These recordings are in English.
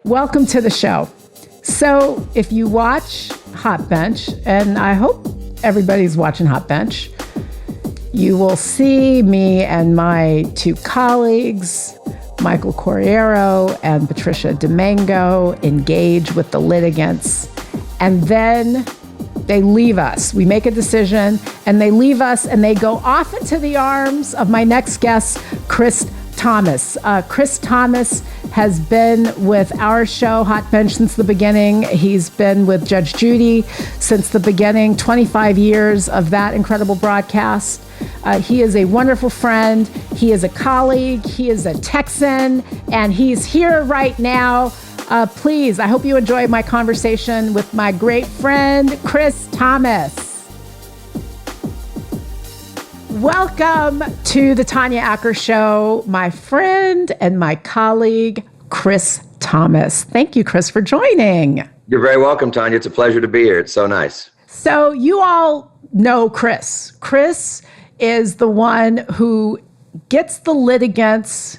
Welcome to the show. So if you watch Hot Bench, and I hope everybody's watching Hot Bench, you will see me and my two colleagues, Michael Corriero and Patricia Domingo, engage with the litigants, and then they leave us. We make a decision, and they leave us, and they go off into the arms of my next guest, Chris Thomas. Chris Thomas has been with our show, Hot Bench, since the beginning. He's been with Judge Judy since the beginning, 25 years of that incredible broadcast. He is a wonderful friend. He is a colleague. He is a Texan, and he's here right now. Please, I hope you enjoy my conversation with my great friend, Chris Thomas. Welcome to the Tanya Acker Show, my friend and my colleague, Chris Thomas. Thank you, Chris, for joining. You're very welcome, Tanya. It's a pleasure to be here. It's so nice. So you all know Chris. Chris is the one who gets the litigants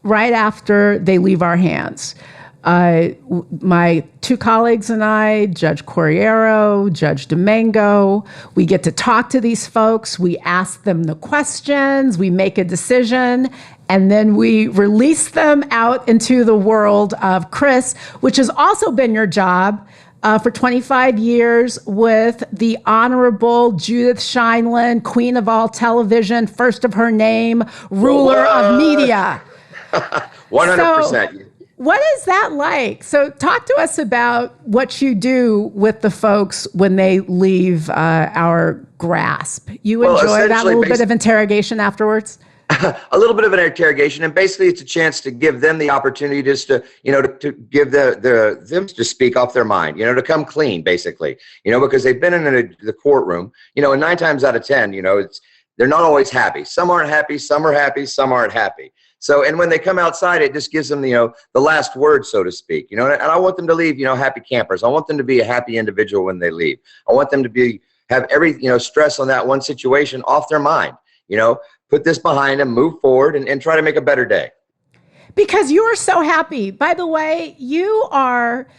right after they leave our hands. My two colleagues and I, Judge Corriero, Judge Domingo, we get to talk to these folks. We ask them the questions, we make a decision, and then we release them out into the world of Chris, which has also been your job for 25 years with the Honorable Judith Sheindlin, Queen of all television, first of her name, ruler of media. 100%. What is that like? So talk to us about what you do with the folks when they leave our grasp. You enjoy that little bit of interrogation afterwards? A little bit of an interrogation, and basically it's a chance to give them the opportunity just to, to give them to speak off their mind, to come clean, basically, because they've been in the courtroom, and 9 times out of 10, they're not always happy. Some aren't happy, some are happy, some aren't happy. So, and when they come outside, it just gives them, the last word, so to speak, and I want them to leave, happy campers. I want them to be a happy individual when they leave. I want them to have every, stress on that one situation off their mind, put this behind them, move forward, and try to make a better day. Because you are so happy. By the way, you are,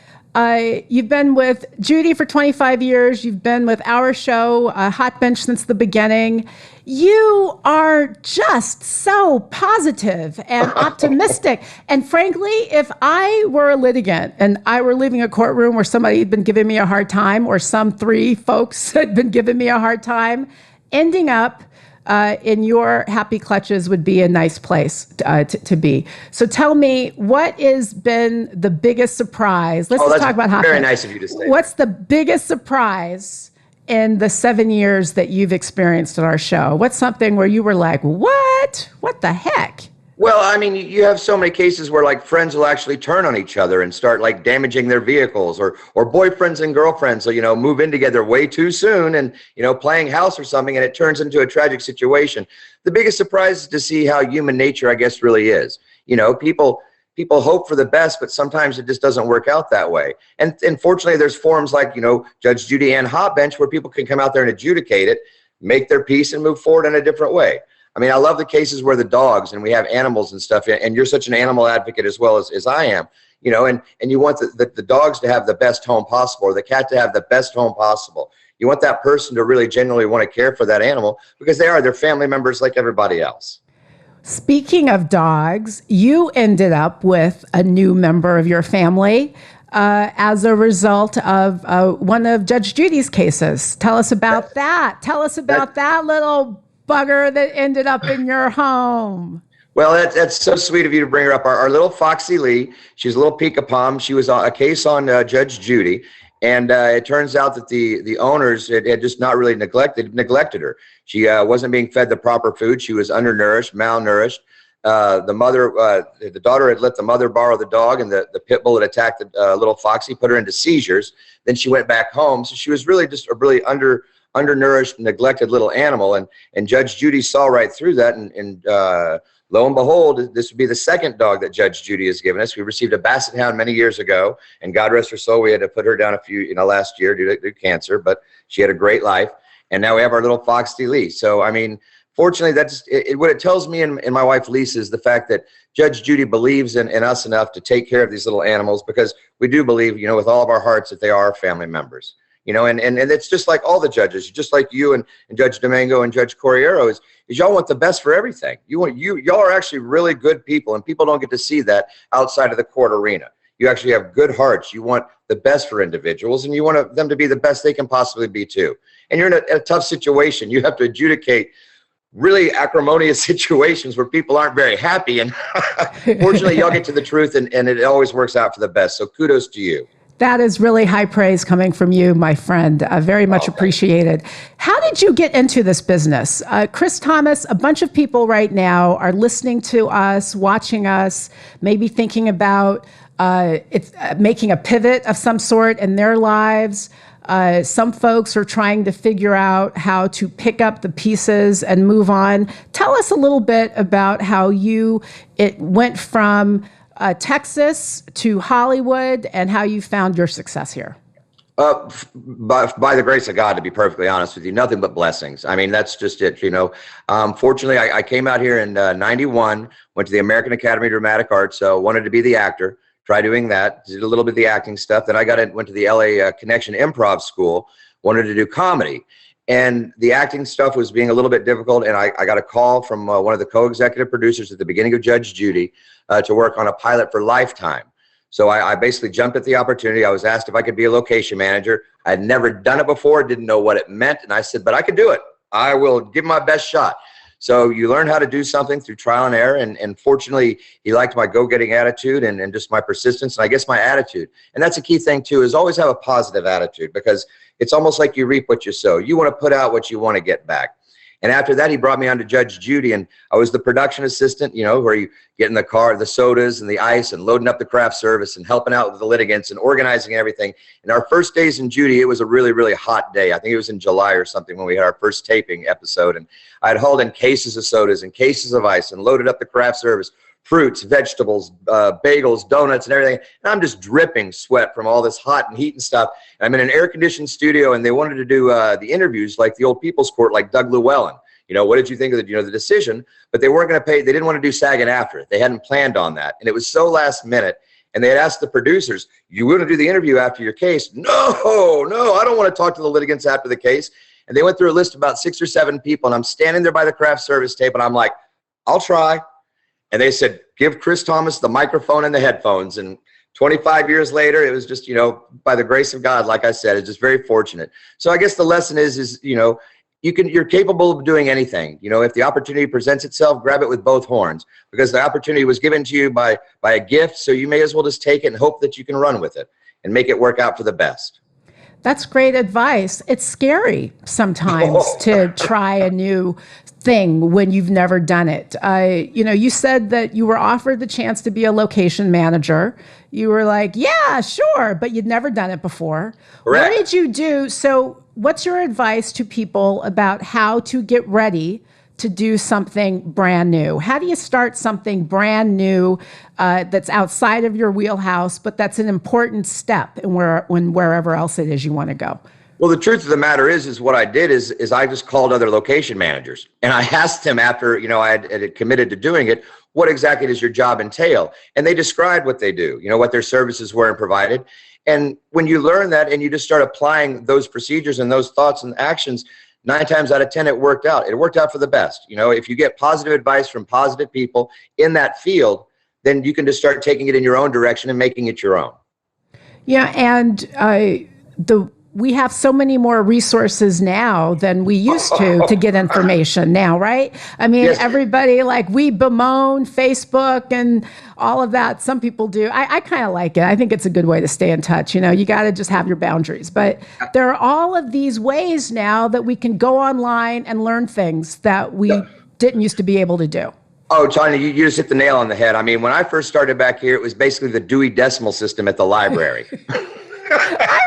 you've been with Judy for 25 years. You've been with our show, Hot Bench, since the beginning. You are just so positive and optimistic. And frankly, if I were a litigant and I were leaving a courtroom where somebody had been giving me a hard time, or some 3 folks had been giving me a hard time, ending up in your happy clutches would be a nice place to be. So tell me, what has been the biggest surprise? Let's talk about Hot Bench. Very nice of you to say. What's the biggest surprise in the 7 years that you've experienced at our show? What's something where you were like, what? What the heck? Well, I mean, you have so many cases where like friends will actually turn on each other and start like damaging their vehicles, or boyfriends and girlfriends will, move in together way too soon and, playing house or something, and it turns into a tragic situation. The biggest surprise is to see how human nature, I guess, really is. People hope for the best, but sometimes it just doesn't work out that way. And fortunately, there's forums like, Judge Judy and Hot Bench, where people can come out there and adjudicate it, make their peace, and move forward in a different way. I mean, I love the cases where the dogs, and we have animals and stuff, and you're such an animal advocate as well as I am, and you want the dogs to have the best home possible, or the cat to have the best home possible. You want that person to really genuinely want to care for that animal, because they're family members like everybody else. Speaking of dogs, you ended up with a new member of your family as a result of one of Judge Judy's cases. Tell us about that. Tell us about that little bugger that ended up in your home. Well, that's so sweet of you to bring her up. Our little Foxy Lee, she's a little peekapom. She was on a case on Judge Judy, and it turns out that the owners had just not really neglected her. She wasn't being fed the proper food. She was undernourished, malnourished. The daughter had let the mother borrow the dog, and the pit bull had attacked the little Foxy, put her into seizures. Then she went back home. So she was really just a really undernourished, neglected little animal, and Judge Judy saw right through that, and lo and behold, this would be the second dog that Judge Judy has given us. We received a Basset Hound many years ago, and God rest her soul, we had to put her down last year due to cancer, but she had a great life. And now we have our little Foxy Lee. So, I mean, fortunately, that's what it tells me and my wife Lisa is the fact that Judge Judy believes in us enough to take care of these little animals, because we do believe, with all of our hearts, that they are family members. And it's just like all the judges, just like you and Judge Domingo and Judge Corriero, is y'all want the best for everything. Y'all are actually really good people, and people don't get to see that outside of the court arena. You actually have good hearts. You want the best for individuals, and you want them to be the best they can possibly be too. And you're in a tough situation. You have to adjudicate really acrimonious situations where people aren't very happy. And fortunately, y'all get to the truth, and it always works out for the best. So kudos to you. That is really high praise coming from you, my friend. Very much appreciated. How did you get into this business? Chris Thomas, a bunch of people right now are listening to us, watching us, maybe thinking about making a pivot of some sort in their lives. Some folks are trying to figure out how to pick up the pieces and move on. Tell us a little bit about how it went from Texas to Hollywood and how you found your success here. By the grace of God, to be perfectly honest with you, nothing but blessings. I mean, that's just it. Fortunately, I came out here in 91, went to the American Academy of Dramatic Arts, wanted to be the actor, tried doing that, did a little bit of the acting stuff. Then I went to the LA Connection Improv School, wanted to do comedy. And the acting stuff was being a little bit difficult. And I got a call from one of the co-executive producers at the beginning of Judge Judy to work on a pilot for Lifetime. So I basically jumped at the opportunity. I was asked if I could be a location manager. I'd never done it before, didn't know what it meant. And I said, but I could do it. I will give my best shot. So you learn how to do something through trial and error. And fortunately, he liked my go-getting attitude and just my persistence, and I guess my attitude. And that's a key thing too, is always have a positive attitude, because it's almost like you reap what you sow. You want to put out what you want to get back. And after that, he brought me on to Judge Judy, and I was the production assistant, where you get in the car, the sodas and the ice, and loading up the craft service and helping out with the litigants and organizing everything. And our first days in Judy, it was a really, really hot day. I think it was in July or something when we had our first taping episode. And I had hauled in cases of sodas and cases of ice and loaded up the craft service, fruits, vegetables, bagels, donuts, and everything. And I'm just dripping sweat from all this hot and heat and stuff. And I'm in an air-conditioned studio, and they wanted to do the interviews like the old People's Court, like Doug Llewellyn. What did you think of the decision? But they weren't going to pay. They didn't want to do SAG and after. They hadn't planned on that. And it was so last minute. And they had asked the producers, you want to do the interview after your case? No, I don't want to talk to the litigants after the case. And they went through a list of about 6 or 7 people. And I'm standing there by the craft service table, and I'm like, I'll try. And they said, give Chris Thomas the microphone and the headphones. And 25 years later, it was just, by the grace of God, like I said, it's just very fortunate. So I guess the lesson is you're capable of doing anything. If the opportunity presents itself, grab it with both horns, because the opportunity was given to you by a gift. So you may as well just take it and hope that you can run with it and make it work out for the best. That's great advice. It's scary sometimes to try a new thing when you've never done it. You said that you were offered the chance to be a location manager. You were like, yeah, sure, but you'd never done it before. Correct. What did you do? So what's your advice to people about how to get ready to do something brand new? How do you start something brand new that's outside of your wheelhouse, but that's an important step in wherever else it is you want to go? Well, the truth of the matter is what I did is I just called other location managers, and I asked them after, I had committed to doing it, what exactly does your job entail? And they described what they do, what their services were and provided. And when you learn that and you just start applying those procedures and those thoughts and actions, 9 times out of 10, it worked out. It worked out for the best. If you get positive advice from positive people in that field, then you can just start taking it in your own direction and making it your own. Yeah, and we have so many more resources now than we used to get information now, right? I mean, yes. Everybody, we bemoan Facebook and all of that. Some people do. I kind of like it. I think it's a good way to stay in touch. You got to just have your boundaries. But there are all of these ways now that we can go online and learn things that we didn't used to be able to do. Oh, Tanya, you just hit the nail on the head. I mean, when I first started back here, it was basically the Dewey Decimal System at the library. I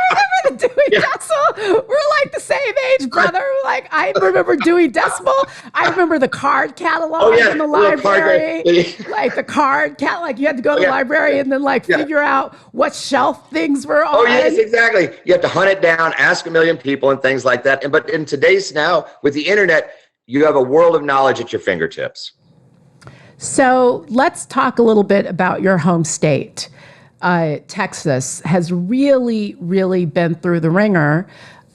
remember the Dewey Decimal. We're like the same age, brother. I remember Dewey Decimal. I remember the card catalog in the library. The card catalog. You had to go to the library and then figure out what shelf things were on. Oh, yes, exactly. You have to hunt it down, ask a million people and things like that. But in today's now, with the internet, you have a world of knowledge at your fingertips. So let's talk a little bit about your home state. Texas has really, really been through the ringer.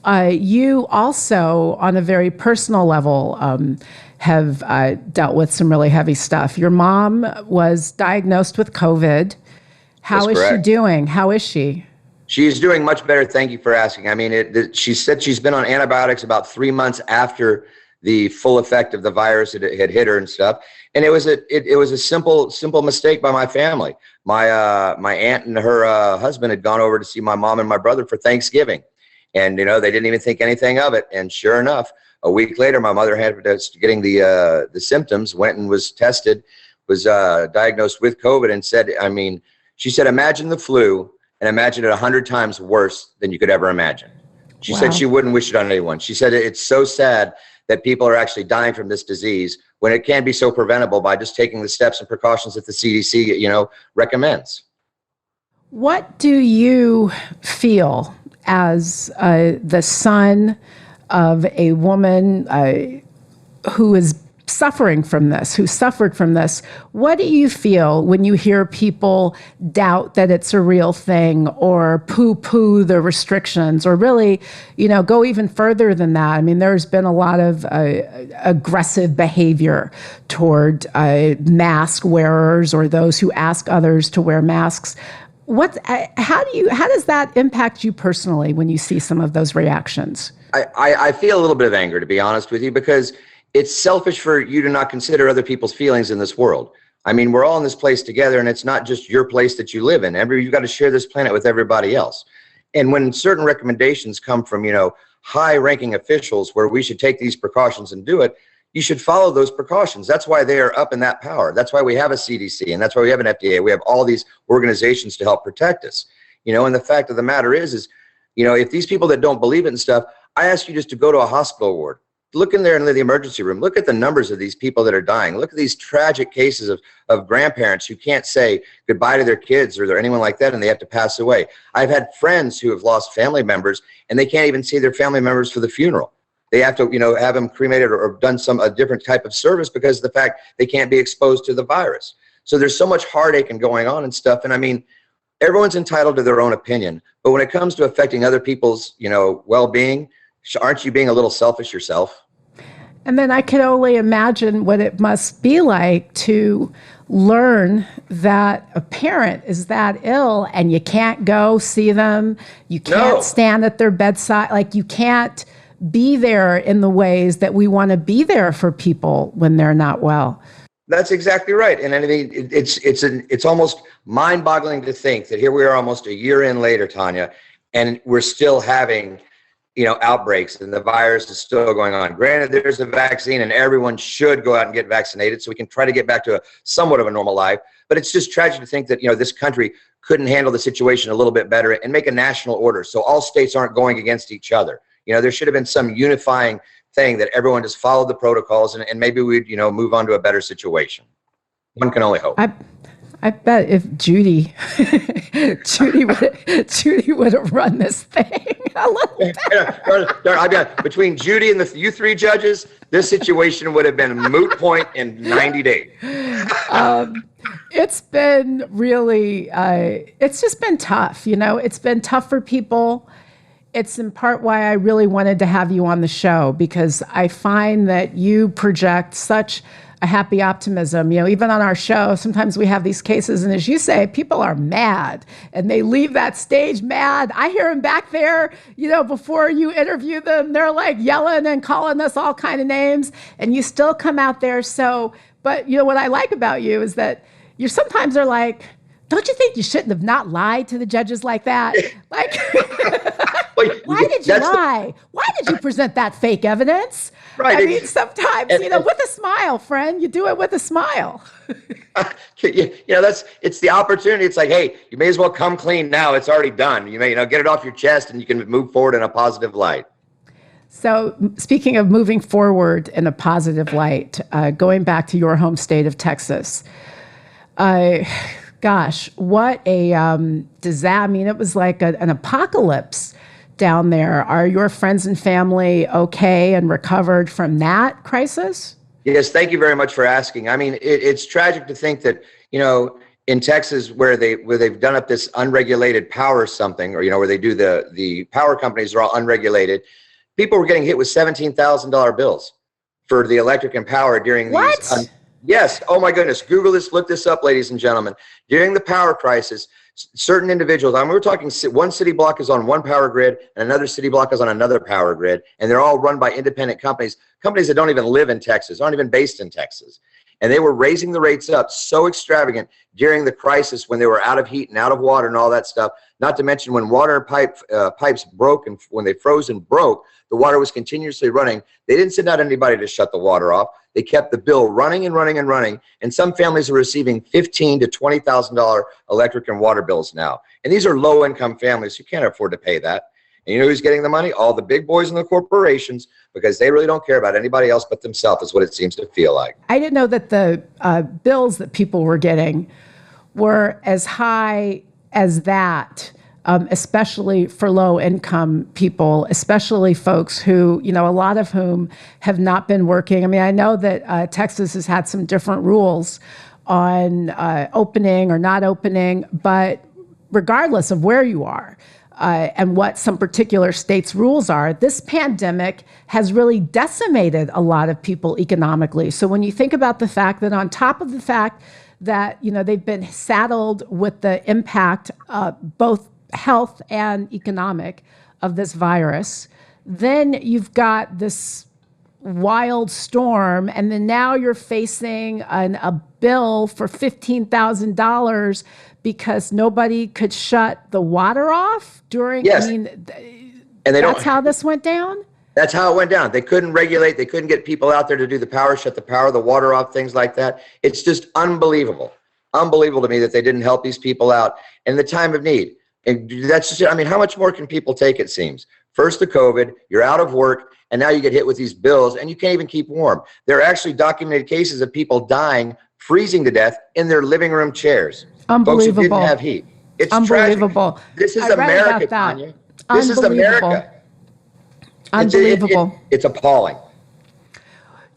You also, on a very personal level, have dealt with some really heavy stuff. Your mom was diagnosed with COVID. How is she doing? How is she? She's doing much better. Thank you for asking. I mean, she said she's been on antibiotics about 3 months after the full effect of the virus had hit her and stuff. And it was a simple mistake by my family. My aunt and her husband had gone over to see my mom and my brother for Thanksgiving. And, they didn't even think anything of it. And sure enough, a week later, my mother had getting the symptoms, went and was tested, was diagnosed with COVID, and she said, imagine the flu and imagine it 100 times worse than you could ever imagine. She said she wouldn't wish it on anyone. She said it's so sad that people are actually dying from this disease when it can be so preventable by just taking the steps and precautions that the CDC, recommends. What do you feel as the son of a woman who is suffering from this, who suffered from this? What do you feel when you hear people doubt that it's a real thing, or poo-poo the restrictions, or really, go even further than that? I mean, there's been a lot of aggressive behavior toward mask wearers or those who ask others to wear masks. How does that impact you personally when you see some of those reactions? I feel a little bit of anger, to be honest with you, because it's selfish for you to not consider other people's feelings in this world. I mean, we're all in this place together, and it's not just your place that you live in. You've got to share this planet with everybody else. And when certain recommendations come from, high-ranking officials where we should take these precautions and do it, you should follow those precautions. That's why they are up in that power. That's why we have a CDC, and that's why we have an FDA. We have all these organizations to help protect us. And the fact of the matter is, if these people that don't believe it and stuff, I ask you just to go to a hospital ward. Look in there in the emergency room. Look at the numbers of these people that are dying. Look at these tragic cases of grandparents who can't say goodbye to their kids or anyone like that, and they have to pass away. I've had friends who have lost family members, and they can't even see their family members for the funeral. They have to, have them cremated or done a different type of service because of the fact they can't be exposed to the virus. So there's so much heartache and going on and stuff. And I mean, everyone's entitled to their own opinion, but when it comes to affecting other people's, well-being, aren't you being a little selfish yourself? And then I can only imagine what it must be like to learn that a parent is that ill and you can't go see them. You can't stand at their bedside. Like, you can't be there in the ways that we want to be there for people when they're not well. That's exactly right. And I mean, it's almost mind-boggling to think that here we are almost a year in later, Tanya, and we're still having outbreaks, and the virus is still going on. Granted, there's a vaccine, and everyone should go out and get vaccinated so we can try to get back to somewhat of a normal life. But it's just tragic to think that, this country couldn't handle the situation a little bit better and make a national order so all states aren't going against each other. There should have been some unifying thing that everyone just followed the protocols, and maybe we'd, move on to a better situation. One can only hope. I bet if Judy would have run this thing a little better. Between Judy and you three judges, this situation would have been a moot point in 90 days. It's been really, it's just been tough. It's been tough for people. It's in part why I really wanted to have you on the show, because I find that you project such a happy optimism. Even on our show, sometimes we have these cases, and as you say, people are mad, and they leave that stage mad. I hear them back there, before you interview them, they're like yelling and calling us all kind of names, and you still come out there. But what I like about you is that you sometimes are like, don't you think you shouldn't have not lied to the judges like that? Like, why did you lie? Why did you present that fake evidence? Right. I mean, sometimes, with a smile, friend, you do it with a smile. It's the opportunity. It's like, hey, you may as well come clean now. It's already done. You may, get it off your chest, and you can move forward in a positive light. So speaking of moving forward in a positive light, going back to your home state of Texas, gosh, what a disaster. I mean, it was like an apocalypse down there. Are your friends and family okay and recovered from that crisis? Yes, thank you very much for asking. I mean, it's tragic to think that, in Texas, where they've done up this unregulated power something, or where they do the power companies are all unregulated. People were getting hit with $17,000 bills for the electric and power during these. Yes. Oh my goodness. Google this. Look this up, ladies and gentlemen. During the power crisis, certain individuals. We're talking one city block is on one power grid, and another city block is on another power grid, and they're all run by independent companies that don't even live in Texas, aren't even based in Texas. And they were raising the rates up so extravagant during the crisis when they were out of heat and out of water and all that stuff. Not to mention when water pipes broke, and when they froze and broke, the water was continuously running. They didn't send out anybody to shut the water off. They kept the bill running and running and running. And some families are receiving $15,000 to $20,000 electric and water bills now. And these are low-income families who can't afford to pay that. And you know who's getting the money? All the big boys and the corporations, because they really don't care about anybody else but themselves, is what it seems to feel like. I didn't know that the bills that people were getting were as high as that, especially for low-income people, especially folks who, a lot of whom have not been working. I mean, I know that Texas has had some different rules on opening or not opening, but regardless of where you are, and what some particular states' rules are, this pandemic has really decimated a lot of people economically. So when you think about the fact that on top of the fact that, they've been saddled with the impact, both health and economic, of this virus, then you've got this wild storm, and then now you're facing a bill for $15,000 because nobody could shut the water off during. Yes. That's how this went down? That's how it went down. They couldn't regulate. They couldn't get people out there to do the power, shut the power, the water off, things like that. It's just unbelievable. Unbelievable to me that they didn't help these people out in the time of need. And that's just, how much more can people take, it seems? First the COVID, you're out of work, and now you get hit with these bills, and you can't even keep warm. There are actually documented cases of people dying, freezing to death in their living room chairs. Unbelievable. Folks who didn't have heat. It's unbelievable. Tragic. This is America, Tanya. This is America. Unbelievable. It's appalling.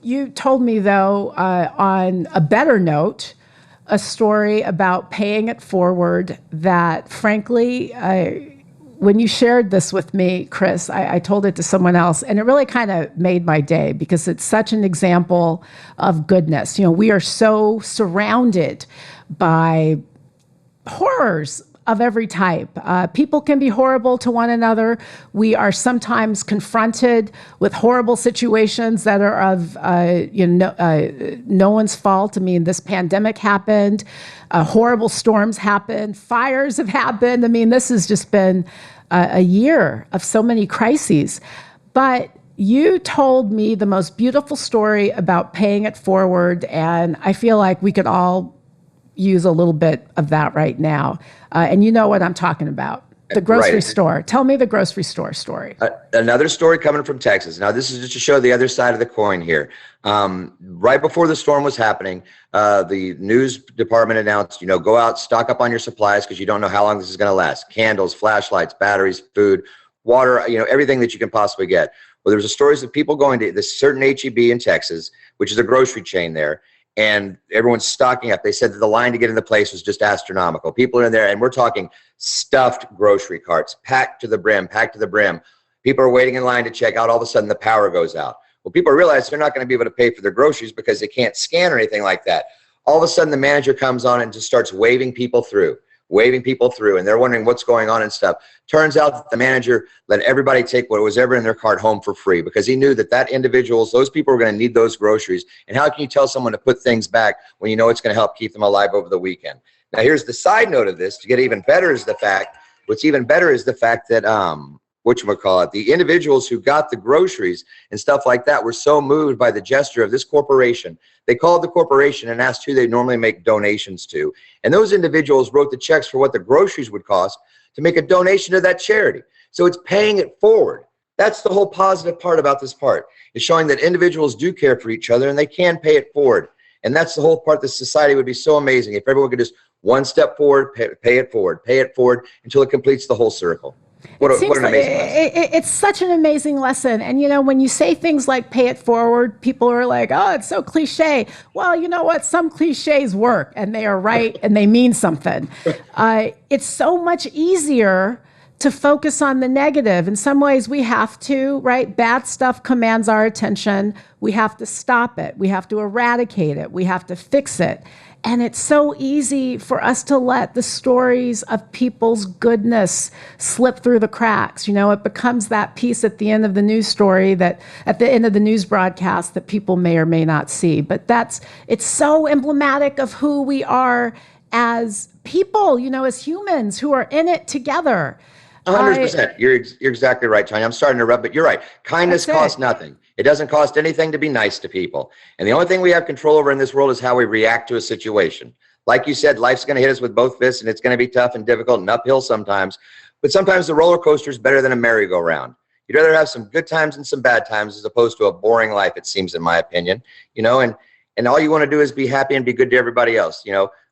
You told me, though, on a better note, a story about paying it forward that, frankly, when you shared this with me, Chris, I told it to someone else, and it really kind of made my day because it's such an example of goodness. We are so surrounded by horrors of every type. People can be horrible to one another. We are sometimes confronted with horrible situations that are of no one's fault. I mean, this pandemic happened, horrible storms happened, fires have happened. I mean, this has just been a year of so many crises. But you told me the most beautiful story about paying it forward, and I feel like we could all use a little bit of that right now. And you know what I'm talking about. The grocery store. Tell me the grocery store story. Another story coming from Texas. Now, this is just to show the other side of the coin here. Right before the storm was happening, the news department announced, go out, stock up on your supplies because you don't know how long this is going to last. Candles, flashlights, batteries, food, water, everything that you can possibly get. Well, there was a stories of people going to this certain H-E-B in Texas, which is a grocery chain there, and everyone's stocking up. They said that the line to get in the place was just astronomical. People are in there, and we're talking stuffed grocery carts, packed to the brim, packed to the brim. People are waiting in line to check out. All of a sudden, the power goes out. Well, people realize they're not going to be able to pay for their groceries because they can't scan or anything like that. All of a sudden, the manager comes on and just starts waving people through, and they're wondering what's going on and stuff. Turns out that the manager let everybody take what was ever in their cart home for free because he knew that those people were going to need those groceries. And how can you tell someone to put things back when you know it's going to help keep them alive over the weekend? Now, here's the side note of this. To get even better is the fact that the individuals who got the groceries and stuff like that were so moved by the gesture of this corporation. They called the corporation and asked who they normally make donations to. And those individuals wrote the checks for what the groceries would cost to make a donation to that charity. So it's paying it forward. That's the whole positive part about this part. It's showing that individuals do care for each other and they can pay it forward. And that's the whole part. The society would be so amazing if everyone could just one step forward, pay it forward until it completes the whole circle. What It seems an like amazing lesson. it's such an amazing lesson. And, when you say things like pay it forward, people are like, oh, it's so cliche. Well, you know what? Some cliches work and they are right and they mean something. It's so much easier to focus on the negative. In some ways, we have to, right? Bad stuff commands our attention. We have to stop it. We have to eradicate it. We have to fix it. And it's so easy for us to let the stories of people's goodness slip through the cracks. It becomes that piece at the end of the news story that at the end of the news broadcast that people may or may not see. But it's so emblematic of who we are as people, as humans who are in it together. 100%. You're exactly right, Tanya. I'm starting to rub, but you're right. Kindness costs nothing. It doesn't cost anything to be nice to people. And the only thing we have control over in this world is how we react to a situation. Like you said, life's going to hit us with both fists, and it's going to be tough and difficult and uphill sometimes. But sometimes the roller coaster is better than a merry-go-round. You'd rather have some good times and some bad times as opposed to a boring life, it seems, in my opinion. And all you want to do is be happy and be good to everybody else.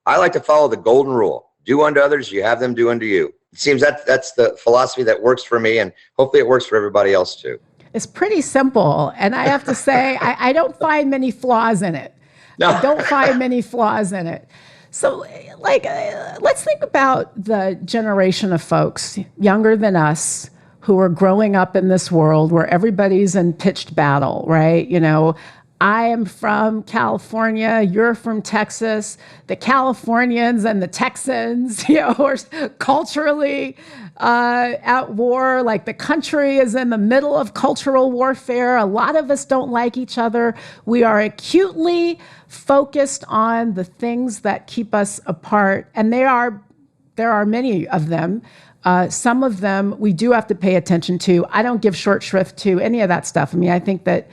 I like to follow the golden rule. Do unto others, you have them do unto you. It seems that's the philosophy that works for me, and hopefully it works for everybody else too. It's pretty simple. And I have to say, I don't find many flaws in it. No. I don't find many flaws in it. So, let's think about the generation of folks younger than us who are growing up in this world where everybody's in pitched battle, right? I am from California, you're from Texas. The Californians and the Texans, are culturally at war. Like the country is in the middle of cultural warfare. A lot of us don't like each other. We are acutely focused on the things that keep us apart. And there are many of them. Some of them we do have to pay attention to. I don't give short shrift to any of that stuff. I think that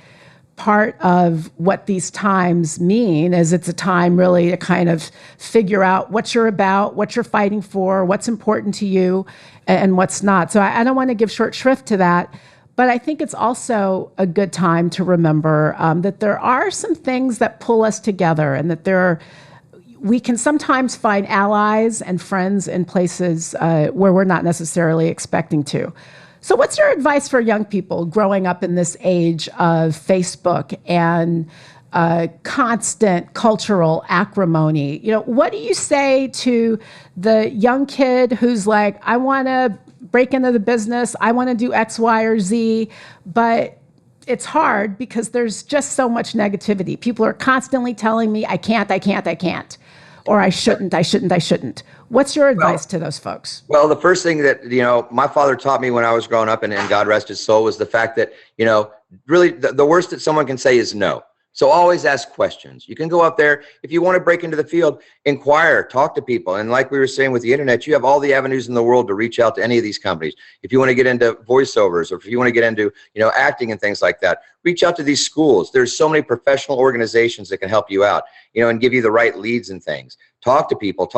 part of what these times mean is it's a time really to kind of figure out what you're about, what you're fighting for, what's important to you, and what's not. So I don't want to give short shrift to that, but I think it's also a good time to remember that there are some things that pull us together, and that we can sometimes find allies and friends in places where we're not necessarily expecting to. So what's your advice for young people growing up in this age of Facebook and constant cultural acrimony? What do you say to the young kid who's like, I want to break into the business, I want to do X, Y, or Z, but it's hard because there's just so much negativity. People are constantly telling me, I can't, or I shouldn't. What's your advice to those folks? Well, the first thing that, my father taught me when I was growing up, and God rest his soul, was the fact that, really the worst that someone can say is no. So always ask questions. You can go out there. If you want to break into the field, inquire, talk to people. And like we were saying with the internet, you have all the avenues in the world to reach out to any of these companies. If you want to get into voiceovers, or if you want to get into, acting and things like that, reach out to these schools. There's so many professional organizations that can help you out, and give you the right leads and things. Talk to people,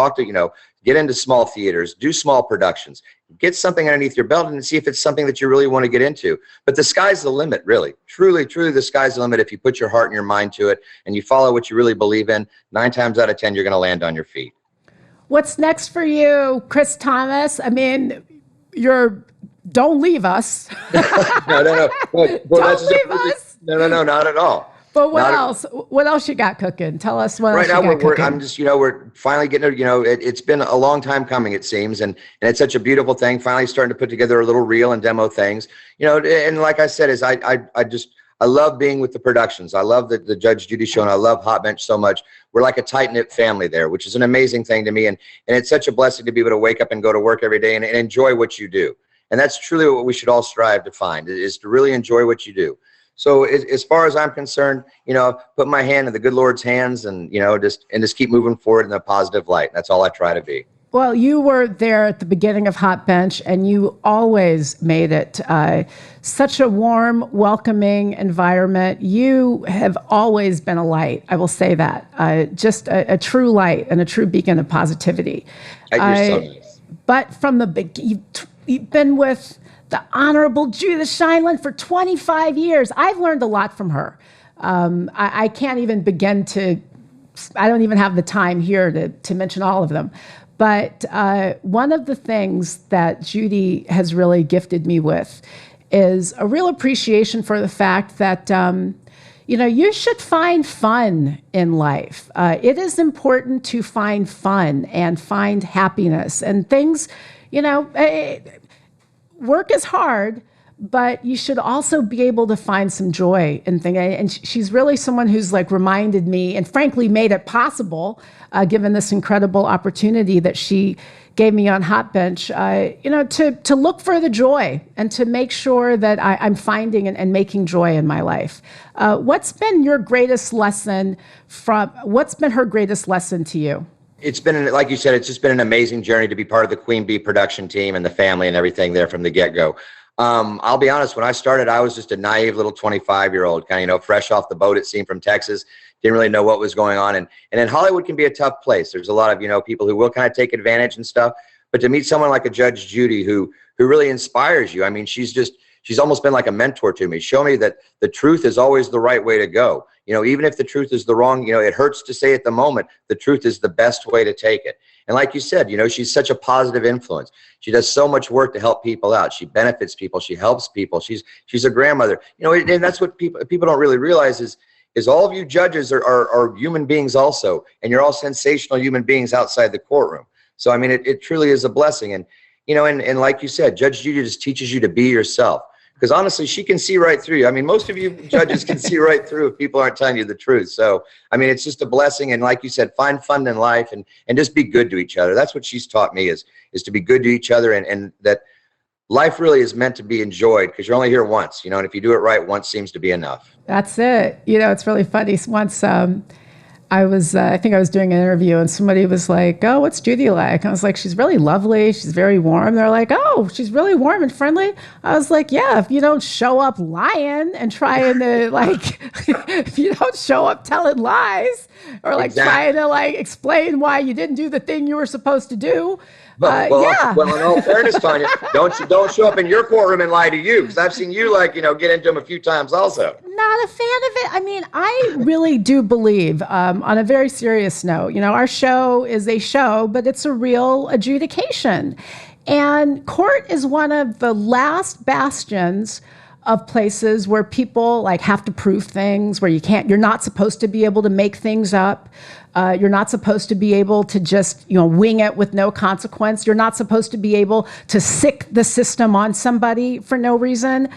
get into small theaters, do small productions, get something underneath your belt and see if it's something that you really want to get into. But the sky's the limit, really. Truly, the sky's the limit if you put your heart and your mind to it and you follow what you really believe in. 9 times out of 10, you're going to land on your feet. What's next for you, Chris Thomas? Don't leave us. No. Well, don't leave us. No, not at all. But what else? What else you got cooking? Tell us what else you got cooking. Right now, I'm just, we're finally getting, it's been a long time coming, it seems, and it's such a beautiful thing. Finally, starting to put together a little reel and demo things, and like I said, I love being with the productions. I love the Judge Judy show, and I love Hot Bench so much. We're like a tight knit family there, which is an amazing thing to me, and it's such a blessing to be able to wake up and go to work every day and enjoy what you do. And that's truly what we should all strive to find, is to really enjoy what you do. So as far as I'm concerned, put my hand in the good Lord's hands and, just keep moving forward in a positive light. That's all I try to be. Well, you were there at the beginning of Hot Bench, and you always made it such a warm, welcoming environment. You have always been a light. I will say that. Just a true light and a true beacon of positivity. You're so nice. But from the beginning, you've been with the Honorable Judith Scheindlin for 25 years. I've learned a lot from her. I can't even begin to, I don't even have the time here to mention all of them. But one of the things that Judy has really gifted me with is a real appreciation for the fact that, you should find fun in life. It is important to find fun and find happiness and things, work is hard, but you should also be able to find some joy in things. And she's really someone who's like reminded me and frankly made it possible, given this incredible opportunity that she gave me on Hot Bench, to look for the joy and to make sure that I'm finding and making joy in my life. What's been her greatest lesson to you? It's been, like you said, it's just been an amazing journey to be part of the Queen Bee production team and the family and everything there from the get-go. I'll be honest, when I started, I was just a naive little 25-year-old, kind of, fresh off the boat, it seemed, from Texas. Didn't really know what was going on. And then Hollywood can be a tough place. There's a lot of, people who will kind of take advantage and stuff. But to meet someone like a Judge Judy who really inspires you, I mean, she's almost been like a mentor to me. Show me that the truth is always the right way to go. Even if the truth is the wrong, it hurts to say at the moment, the truth is the best way to take it. And like you said, she's such a positive influence. She does so much work to help people out. She benefits people. She helps people. She's a grandmother. And that's what people don't really realize is all of you judges are human beings also, and you're all sensational human beings outside the courtroom. So, I mean, it truly is a blessing. And, and like you said, Judge Judy just teaches you to be yourself. Because honestly, she can see right through you. I mean, most of you judges can see right through if people aren't telling you the truth. So, I mean, it's just a blessing. And like you said, find fun in life and just be good to each other. That's what she's taught me is to be good to each other, and that life really is meant to be enjoyed because you're only here once, and if you do it right, once seems to be enough. That's it. It's really funny. Once I think I was doing an interview and somebody was like, "Oh, what's Judy like?" I was like, "She's really lovely. She's very warm." They're like, "Oh, she's really warm and friendly." I was like, "Yeah, if you don't show up lying and trying to if you don't show up telling lies or trying to explain why you didn't do the thing you were supposed to do." Yeah. Well, in all fairness, Tanya, don't show up in your courtroom and lie to you, because I've seen you get into them a few times also. Not a fan of it. I mean, I really do believe, on a very serious note, our show is a show, but it's a real adjudication. And court is one of the last bastions of places where people have to prove things, where you're not supposed to be able to make things up. You're not supposed to be able to just, wing it with no consequence. You're not supposed to be able to sick the system on somebody for no reason.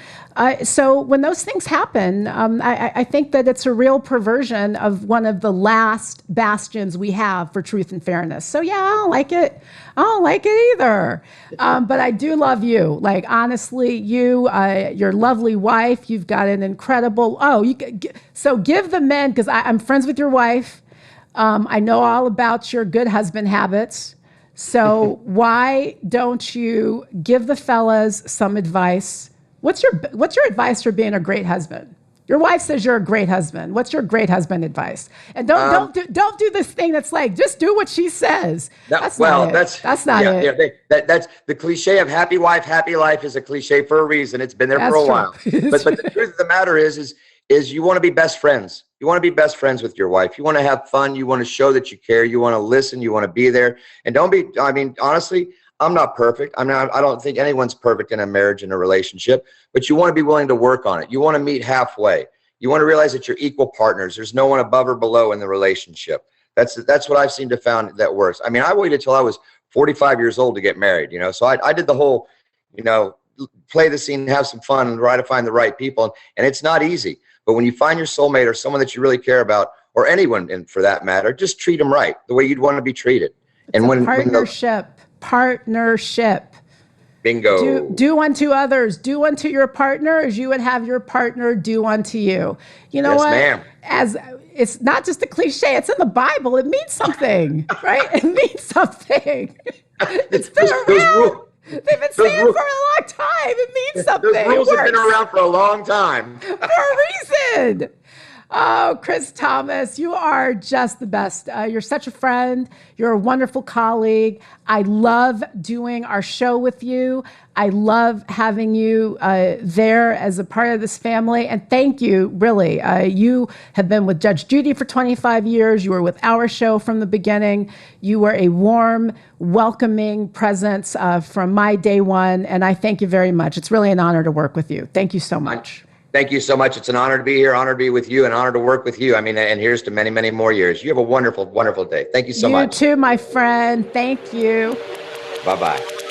So when those things happen, I think that it's a real perversion of one of the last bastions we have for truth and fairness. So yeah, I don't like it. I don't like it either. But I do love you. Honestly, your lovely wife, you've got an incredible, so give the men, because I'm friends with your wife. I know all about your good husband habits. So why don't you give the fellas some advice? What's your advice for being a great husband? Your wife says you're a great husband. What's your great husband advice? And don't do this thing that's just do what she says. That's not it. That's the cliche of happy wife, happy life is a cliche for a reason. It's been there for a while. But the truth of the matter is you want to be best friends. You want to be best friends with your wife. You want to have fun. You want to show that you care. You want to listen. You want to be there. And honestly, I'm not perfect. I don't think anyone's perfect in a marriage and a relationship, but you want to be willing to work on it. You want to meet halfway. You want to realize that you're equal partners. There's no one above or below in the relationship. That's what I've seemed to found that works. I mean, I waited till I was 45 years old to get married, so I did the whole, play the scene, have some fun, and try to find the right people. And it's not easy. But when you find your soulmate or someone that you really care about, or anyone for that matter, just treat them right, the way you'd want to be treated. Partnership. Bingo. Do unto others. Do unto your partner as you would have your partner do unto you. You know what? Yes, ma'am. As it's not just a cliche. It's in the Bible. It means something, right? It means something. It's been around. They've been saying it for a long time. It means something. Those rules have been around for a long time. For a reason. Oh, Chris Thomas, you are just the best. You're such a friend. You're a wonderful colleague. I love doing our show with you. I love having you there as a part of this family. And thank you, really. You have been with Judge Judy for 25 years. You were with our show from the beginning. You were a warm, welcoming presence from my day one. And I thank you very much. It's really an honor to work with you. Thank you so much. Thank you so much. It's an honor to be here, honor to be with you, and honor to work with you. I mean, and here's to many, many more years. You have a wonderful, wonderful day. Thank you so much. You too, my friend. Thank you. Bye-bye.